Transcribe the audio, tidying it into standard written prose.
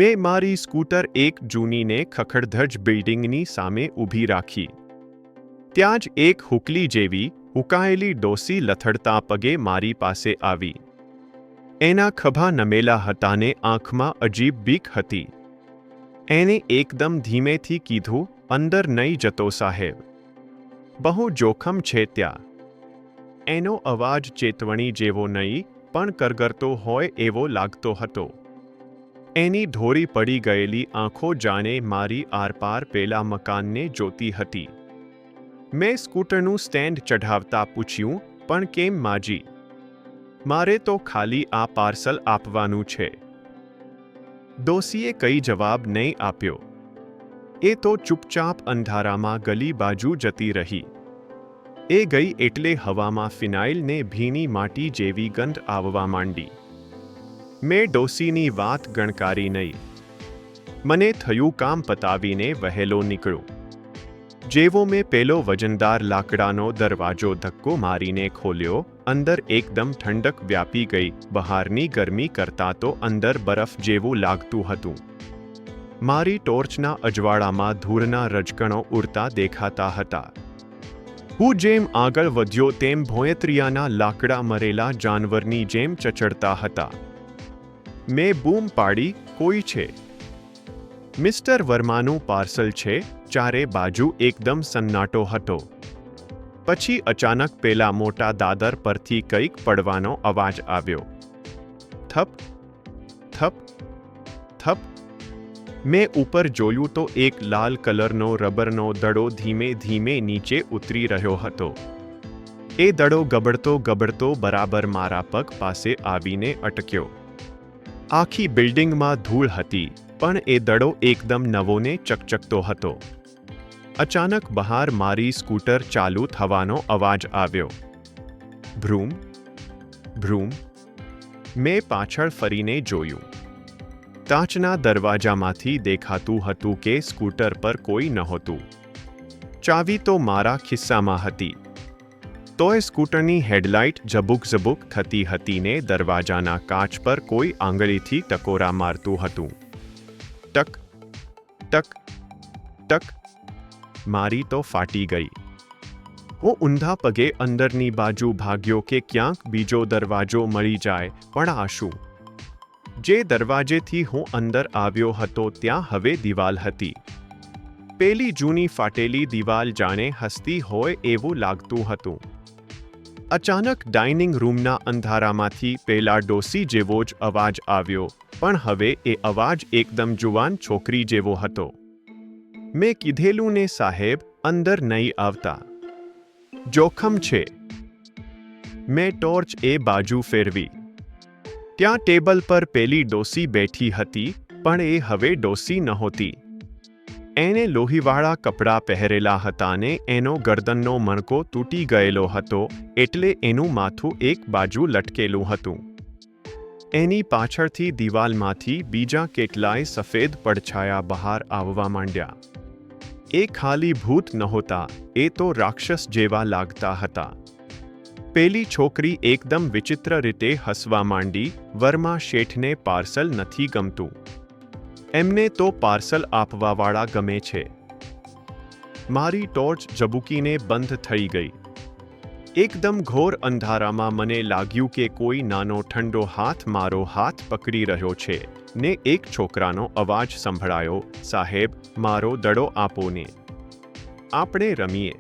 મેં મારી સ્કૂટર એક જૂનીને ખખડધજ બિલ્ડિંગની સામે ઊભી રાખી. ત્યાં જ એક હુકલી જેવી હુકાયેલી ડોસી લથડતા પગે મારી પાસે આવી. એના ખભા નમેલા હતા ને આંખમાં અજીબ બીક હતી. એણે એકદમ ધીમેથી કીધું, અંદર નહીં જતો સાહેબ. બહુ જોખમ છે ત્યાં. એનો અવાજ ચેતવણી જેવો નહીં, પણ કરગરતો હોય એવો લાગતો હતો. એની ધોરી પડી ગયેલી આંખો જાણે મારી આરપાર પેલા મકાનને જોતી હતી. મેં સ્કૂટરનું સ્ટેન્ડ ચઢાવતા પૂછ્યું, પણ કેમ માજી? મારે તો ખાલી આ પાર્સલ આપવાનું છે. ડોસીએ કંઈ જવાબ નહીં આપ્યો. એ તો ચૂપચાપ અંધારામાં ગલી બાજુ જતી રહી. એ ગઈ એટલે હવામાં ફિનાઇલ ને ભીની માટી જેવી ગંધ આવવા માંડી. મેં ડોસીની વાત ગણકારી નહીં. મને થયું કામ પતાવીને વહેલો નીકળું. જેવો મેં પેલો વજનદાર લાકડાનો દરવાજો ધક્કો મારીને ખોલ્યો, અંદર એકદમ ઠંડક વ્યાપી ગઈ. બહારની ગરમી કરતાં તો અંદર બરફ જેવું લાગતું હતું. મારી ટોર્ચના અજવાળામાં ધૂળના રજકણો ઉડતા દેખાતા હતા. હું જેમ આગળ વધ્યો તેમ ભોંયતરિયાના લાકડા મરેલા જાનવરની જેમ ચચડતા હતા. મેં બૂમ પાડી, કોઈ છે? મિસ્ટર વર્માનું પાર્સલ છે. ચારે બાજુ એકદમ સન્નાટો હતો. પછી અચાનક પેલા મોટા દાદર પરથી કંઈક પડવાનો અવાજ આવ્યો. થપ થપ થપ. મેં ઉપર જોયું તો એક લાલ કલરનો રબરનો દડો ધીમે ધીમે નીચે ઉતરી રહ્યો હતો. એ દડો ગબડતો ગબડતો બરાબર મારા પગ પાસે આવીને અટક્યો. આખી બિલ્ડિંગમાં ધૂળ હતી, પણ એ દડો એકદમ નવો ને ચકચકતો હતો. અચાનક બહાર મારી સ્કૂટર ચાલુ થવાનો અવાજ આવ્યો. ભ્રૂમ ભ્રૂમ. મેં પાછળ ફરીને જોયું. કાચના દરવાજામાંથી દેખાતું હતું કે સ્કૂટર પર કોઈ નહોતું. ચાવી તો મારા ખિસ્સામાં હતી. તોય સ્કૂટરની હેડલાઇટ ઝબુક ઝબુક થતી હતી ને દરવાજાના કાચ પર કોઈ આંગળીથી ટકોરા મારતું હતું. ટક ટક ટક. મારી તો ફાટી ગઈ. હું ઊંધા પગે અંદરની બાજુ ભાગ્યો કે ક્યાંક બીજો દરવાજો મળી જાય, પણ આ શું? જે દરવાજેથી હું અંદર આવ્યો હતો ત્યાં હવે દિવાલ હતી. પેલી જૂની ફાટેલી દિવાલ જાણે હસતી હોય એવું લાગતું હતું. અચાનક ડાઇનિંગ રૂમના અંધારામાંથી પેલા ડોસી જેવો જ અવાજ આવ્યો, પણ હવે એ અવાજ એકદમ જુવાન છોકરી જેવો હતો. મેં કીધેલું ને સાહેબ, અંદર નહીં આવતા. જોખમ છે. મેં ટોર્ચ એ બાજુ ફેરવી. ત્યાં ટેબલ પર પેલી ડોસી બેઠી હતી, પણ એ હવે ડોસી નહોતી. એણે લોહીવાળા કપડાં પહેરેલા હતા ને એનો ગરદનનો મણકો તૂટી ગયેલો હતો, એટલે એનું માથું એક બાજુ લટકેલું હતું. એની પાછળથી દિવાલમાંથી બીજા કેટલાય સફેદ પડછાયા બહાર આવવા માંડ્યા. એ ખાલી ભૂત નહોતા, એ તો રાક્ષસ જેવા લાગતા હતા. પેલી છોકરી એકદમ વિચિત્ર રીતે હસવા માંડી. વર્મા શેઠને પાર્સલ નથી ગમતું. એમને તો પાર્સલ આપવાવાળા ગમે છે. મારી ટોર્ચ ઝબૂકીને બંધ થઈ ગઈ. એકદમ ઘોર અંધારામાં મને લાગ્યું કે કોઈ નાનો ઠંડો હાથ મારો હાથ પકડી રહ્યો છે, ને એક છોકરાનો અવાજ સંભળાયો, સાહેબ, મારો દડો આપો ને. આપણે રમીએ.